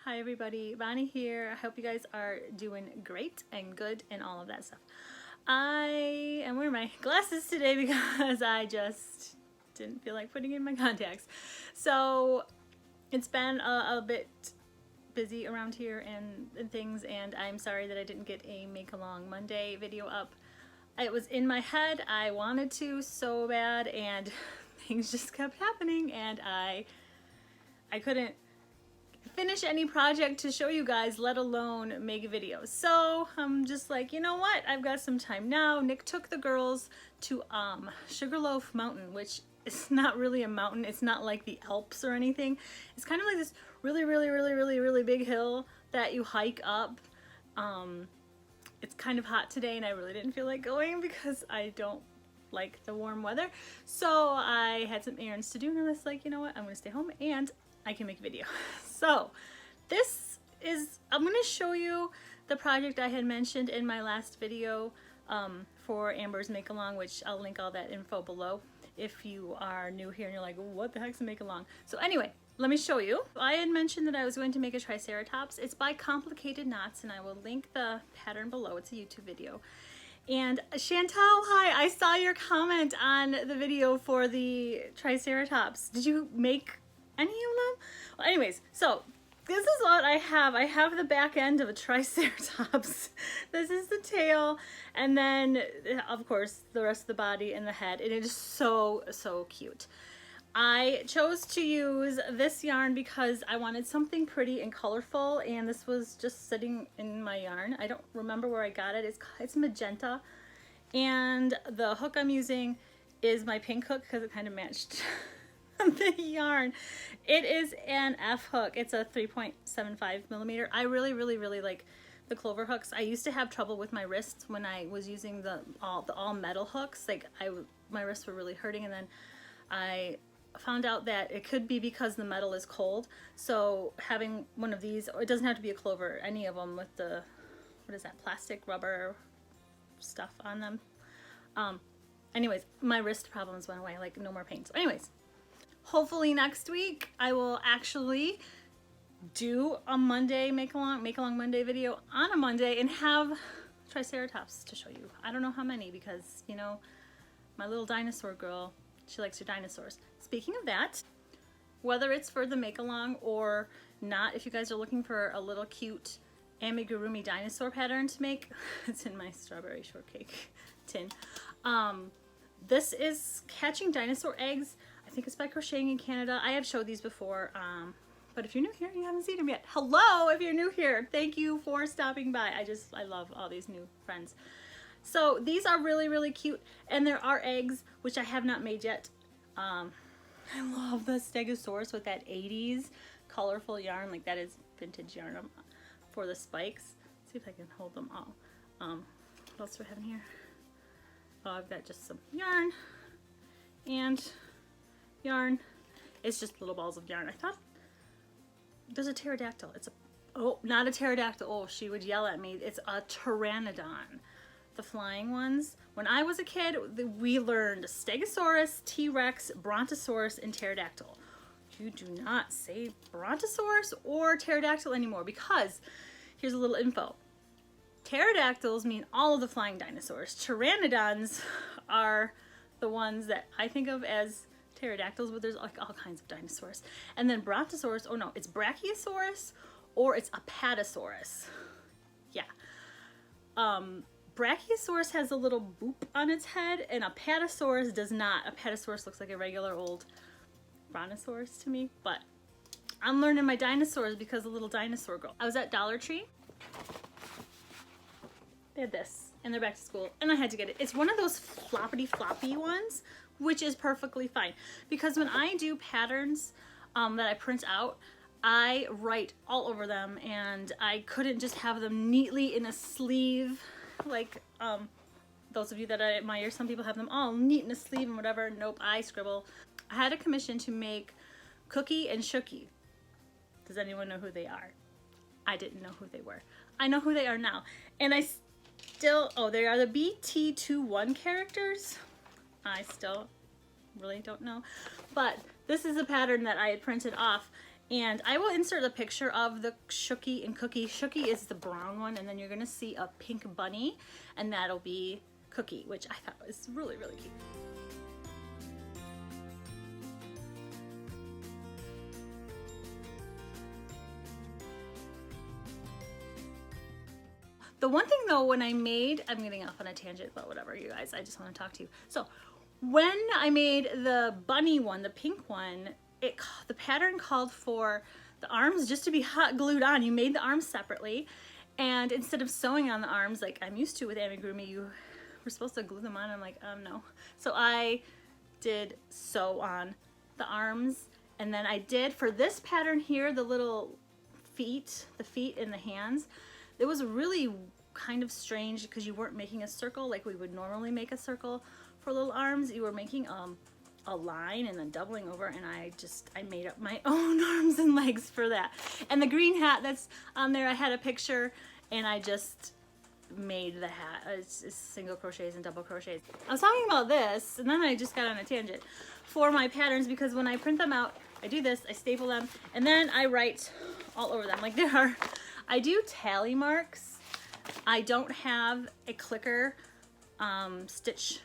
Hi everybody, Bonnie here. I hope you guys are doing great and good and all of that stuff. I am wearing my glasses today because I just didn't feel like putting in my contacts. So it's been a bit busy around here and things, and I'm sorry that I didn't get a Make Along Monday video up. It was in my head, I wanted to so bad, and things just kept happening, and I couldn't finish any project to show you guys, let alone make a video. So I'm just like, you know what, I've got some time now. Nick took the girls to Sugarloaf Mountain, which is not really a mountain. It's not like the Alps or anything. It's kind of like this really big hill that you hike up. It's kind of hot today and I really didn't feel like going because I don't like the warm weather. So I had some errands to do and I was like, you know what, I'm gonna stay home and I can make a video. So this is, I'm going to show you the project I had mentioned in my last video for Amber's Make Along, which I'll link all that info below if you are new here and you're like, what the heck's a Make Along? So anyway, let me show you. I had mentioned that I was going to make a Triceratops. It's by Complicated Knots and I will link the pattern below. It's a YouTube video. And Chantal, hi, I saw your comment on the video for the Triceratops. Did you make any of them? Well, anyways, so this is what I have. I have the back end of a Triceratops. This is the tail, and then of course the rest of the body and the head, and it is so cute. I chose to use this yarn because I wanted something pretty and colorful, and this was just sitting in my yarn. I don't remember where I got it. It's magenta, and the hook I'm using is my pink hook because it kind of matched the yarn. It is an F hook. It's a 3.75 millimeter. I really like the clover hooks. I used to have trouble with my wrists when I was using the all metal hooks. Like my wrists were really hurting, and then I found out that it could be because the metal is cold. So having one of these, or it doesn't have to be a clover, any of them with the, what is that, plastic rubber stuff on them. Anyways, my wrist problems went away, like no more pain. So anyways, hopefully next week I will actually do a Monday Make Along Monday video on a Monday and have Triceratops to show you. I don't know how many because, you know, my little dinosaur girl, she likes her dinosaurs. Speaking of that, whether it's for the Make Along or not, if you guys are looking for a little cute amigurumi dinosaur pattern to make, it's in my strawberry shortcake tin. This is Catching Dinosaur Eggs. I think it's by Crocheting in Canada. I have showed these before, but if you're new here, you haven't seen them yet. Hello, if you're new here. Thank you for stopping by. I love all these new friends. So these are really cute, and there are eggs, which I have not made yet. I love the Stegosaurus with that 80s colorful yarn. Like, that is vintage yarn for the spikes. Let's see if I can hold them all. What else do I have in here? Oh, I've got just some yarn and yarn. It's just little balls of yarn. I thought there's a pterodactyl. It's a, oh, not a pterodactyl. Oh, she would yell at me. It's a pteranodon. The flying ones. When I was a kid, we learned Stegosaurus, T-Rex, Brontosaurus, and pterodactyl. You do not say Brontosaurus or pterodactyl anymore because here's a little info. Pterodactyls mean all of the flying dinosaurs. Pteranodons are the ones that I think of as pterodactyls, but there's like all kinds of dinosaurs. And then Brontosaurus, oh no, it's Brachiosaurus or it's Apatosaurus. Yeah. Brachiosaurus has a little boop on its head and Apatosaurus does not. Apatosaurus looks like a regular old brontosaurus to me, but I'm learning my dinosaurs because of little dinosaur girl. I was at Dollar Tree. They had this and they're back to school and I had to get it. It's one of those floppy ones, which is perfectly fine because when I do patterns that I print out, I write all over them and I couldn't just have them neatly in a sleeve like those of you that I admire. Some people have them all neat in a sleeve and whatever. Nope, I scribble. I had a commission to make Cookie and Shooky. Does anyone know who they are? I didn't know who they were. I know who they are now. And I still, oh, they are the BT21 characters. I still really don't know. But this is a pattern that I had printed off And I will insert a picture of the Shooky and Cooky. Shooky is the brown one, and then you're gonna see a pink bunny, and that'll be Cooky, which I thought was really, really cute. The one thing though, when I made, I'm getting off on a tangent, but whatever, you guys, I just want to talk to you. So when I made the bunny one, the pink one, the pattern called for the arms just to be hot glued on. You made the arms separately, and instead of sewing on the arms like I'm used to with amigurumi, you were supposed to glue them on. I'm like, no. So I did sew on the arms, and then I did for this pattern here, the little feet, the feet and the hands. It was really kind of strange because you weren't making a circle like we would normally make a circle for little arms. You were making a line and then doubling over, and I made up my own arms and legs for that. And the green hat that's on there, I had a picture and I just made the hat. It's single crochets and double crochets. I was talking about this, and then I just got on a tangent for my patterns, because when I print them out, I do this, I staple them, and then I write all over them. Like I do tally marks. I don't have a clicker stitch.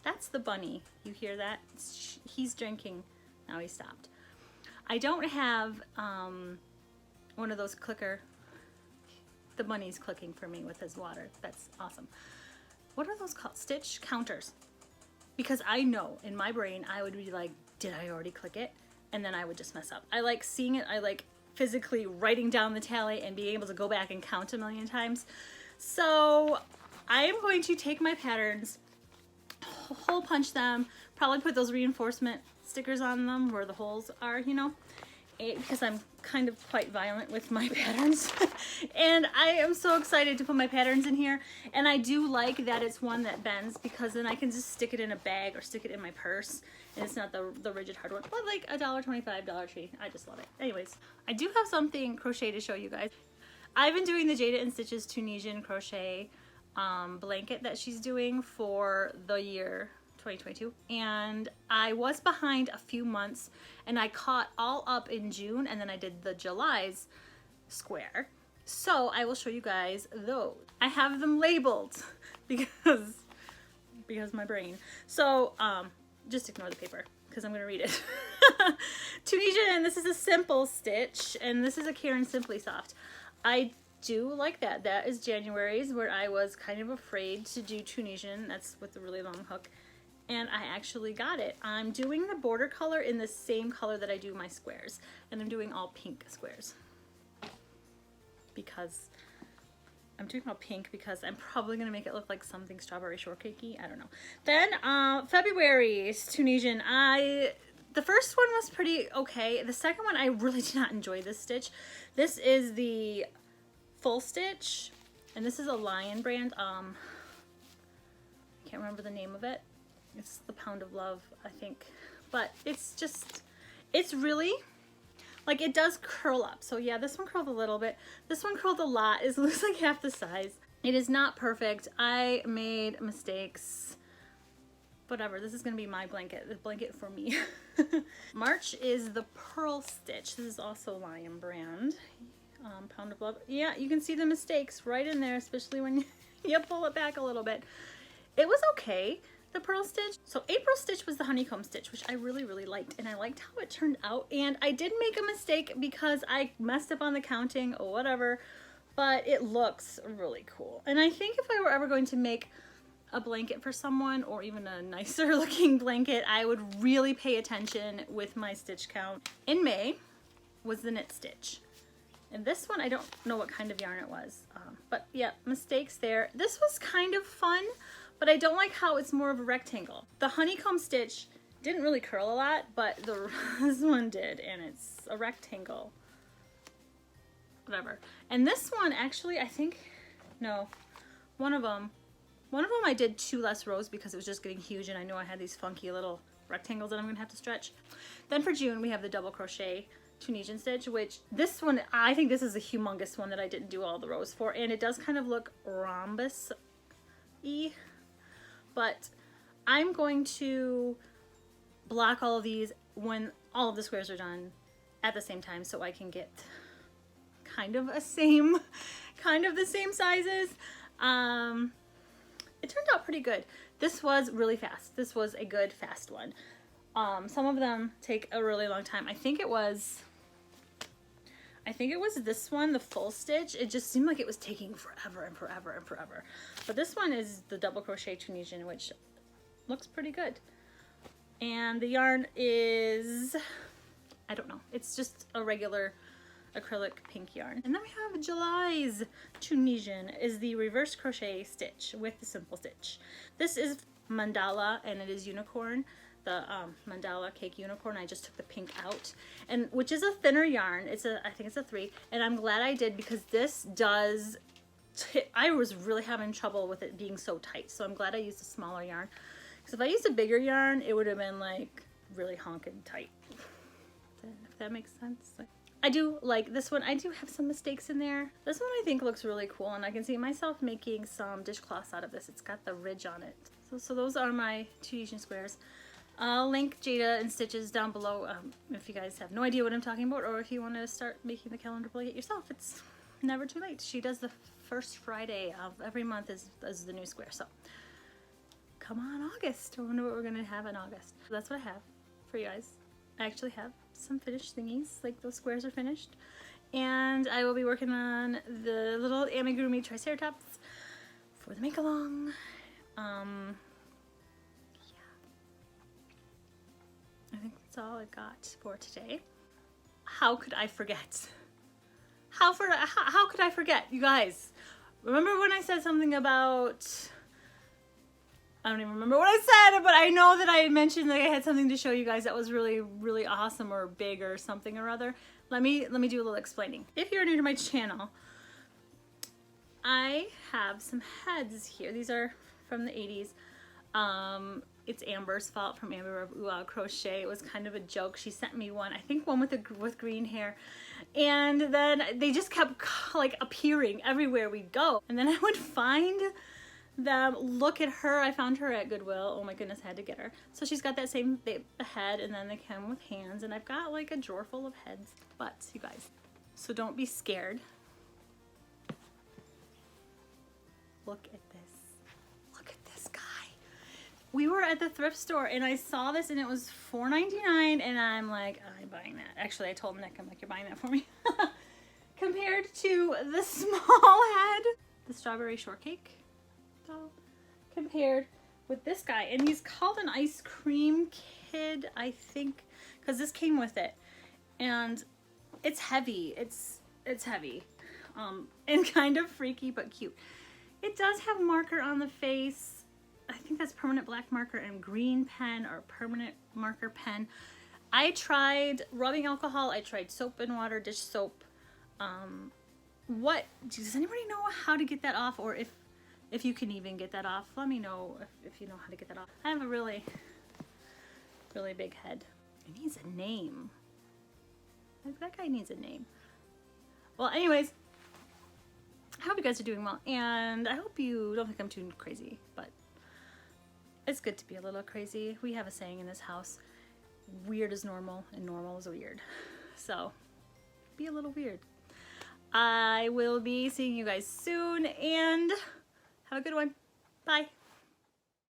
That's the bunny. You hear that? He's drinking. Now he stopped. I don't have one of those clicker. The bunny's clicking for me with his water. That's awesome. What are those called? Stitch counters. Because I know in my brain I would be like, did I already click it? And then I would just mess up. I like seeing it. I like physically writing down the tally and being able to go back and count a million times. So I am going to take my patterns, hole punch them, probably put those reinforcement stickers on them where the holes are, you know, because I'm kind of quite violent with my patterns. And I am so excited to put my patterns in here. And I do like that it's one that bends, because then I can just stick it in a bag or stick it in my purse, and it's not the rigid hard one. But like $1.25 Dollar Tree, I just love it. Anyways, I do have something crochet to show you guys. I've been doing the Jada and Stitches Tunisian crochet blanket that she's doing for the year 2022, and I was behind a few months, and I caught all up in June, and then I did the July's square. So I will show you guys those. I have them labeled because my brain. So just ignore the paper because I'm gonna read it. Tunisian, this is a simple stitch, and this is a Karen Simply Soft. I do like that. That is January's, where I was kind of afraid to do Tunisian. That's with the really long hook. And I actually got it. I'm doing the border color in the same color that I do my squares. And I'm doing all pink squares. Because I'm doing all pink because I'm probably going to make it look like something strawberry shortcakey. I don't know. Then February's Tunisian. The first one was pretty okay. The second one, I really did not enjoy this stitch. This is the full stitch. And this is a Lion brand. I can't remember the name of it. It's the Pound of Love, I think. But it's just, it's really, like, it does curl up. So yeah, this one curled a little bit. This one curled a lot. It looks like half the size. It is not perfect. I made mistakes. Whatever, this is gonna be my blanket, the blanket for me. March is the Pearl Stitch. This is also Lion brand. Pound of Love. Yeah, you can see the mistakes right in there, especially when you pull it back a little bit. It was okay. The Pearl Stitch. So April Stitch was the honeycomb stitch, which I really, really liked, and I liked how it turned out. And I did make a mistake because I messed up on the counting or whatever, but it looks really cool. And I think if I were ever going to make a blanket for someone, or even a nicer looking blanket, I would really pay attention with my stitch count. In May was the knit stitch. And this one, I don't know what kind of yarn it was, but yeah, mistakes there. This was kind of fun, but I don't like how it's more of a rectangle. The honeycomb stitch didn't really curl a lot, but this one did, and it's a rectangle. Whatever. And this one, actually, I think, no, one of them I did 2 less rows because it was just getting huge, and I knew I had these funky little rectangles that I'm gonna have to stretch. Then for June, we have the double crochet Tunisian stitch, which this one, I think this is a humongous one that I didn't do all the rows for, and it does kind of look rhombus-y. But I'm going to block all of these when all of the squares are done at the same time so I can get kind of the same sizes. It turned out pretty good. This was really fast. This was a good fast one. Some of them take a really long time. I think it was this one, the full stitch. It just seemed like it was taking forever and forever and forever. But this one is the double crochet Tunisian, which looks pretty good. And the yarn is, I don't know, it's just a regular acrylic pink yarn. And then we have July's Tunisian is the reverse crochet stitch with the simple stitch. This is mandala and it is unicorn, the mandala cake unicorn. I just took the pink out, and which is a thinner yarn. I think it's a 3, and I'm glad I did because this does, I was really having trouble with it being so tight, so I'm glad I used a smaller yarn. Because if I used a bigger yarn, it would have been like really honking tight. If that makes sense. I do like this one. I do have some mistakes in there. This one I think looks really cool, and I can see myself making some dishcloths out of this. It's got the ridge on it. So those are my Tunisian squares. I'll link Jada and Stitches down below if you guys have no idea what I'm talking about, or if you want to start making the calendar plate yourself. It's never too late. She does the first Friday of every month is the new square. So come on, August. I wonder what we're going to have in August. That's what I have for you guys. I actually have some finished thingies, like those squares are finished. And I will be working on the little amigurumi triceratops for the make-along. Yeah. I think that's all I got for today. How could I forget? How could I forget, you guys? Remember when I said something about, I don't even remember what I said, but I know that I mentioned that I had something to show you guys that was really, really awesome or big or something or other. Let me do a little explaining. If you're new to my channel, I have some heads here. These are from the 80s. It's Amber's fault from Amber Crochet. It was kind of a joke. She sent me one, I think one with green hair. And then they just kept like appearing everywhere we'd go. And then I would find them, look at her. I found her at Goodwill. Oh my goodness, I had to get her. So she's got that same head, and then they come with hands, and I've got like a drawer full of heads. But you guys, so don't be scared. Look at this. Look at this guy. We were at the thrift store and I saw this and it was $4.99, and I'm like, I'm buying that. Actually, I told Nick, I'm like, you're buying that for me. Compared to the small head, the strawberry shortcake doll, compared with this guy, and he's called an ice cream kid, I think, because this came with it, and it's heavy. It's heavy, and kind of freaky but cute. It does have marker on the face. I think that's permanent black marker and green pen or permanent marker pen. I tried rubbing alcohol. I tried soap and water, dish soap. Does anybody know how to get that off, or if you can even get that off? Let me know if you know how to get that off. I have a really, really big head. It needs a name. That guy needs a name. Well, anyways, I hope you guys are doing well, and I hope you don't think I'm too crazy, but it's good to be a little crazy. We have a saying in this house, weird is normal and normal is weird. So be a little weird. I will be seeing you guys soon, and have a good one. Bye.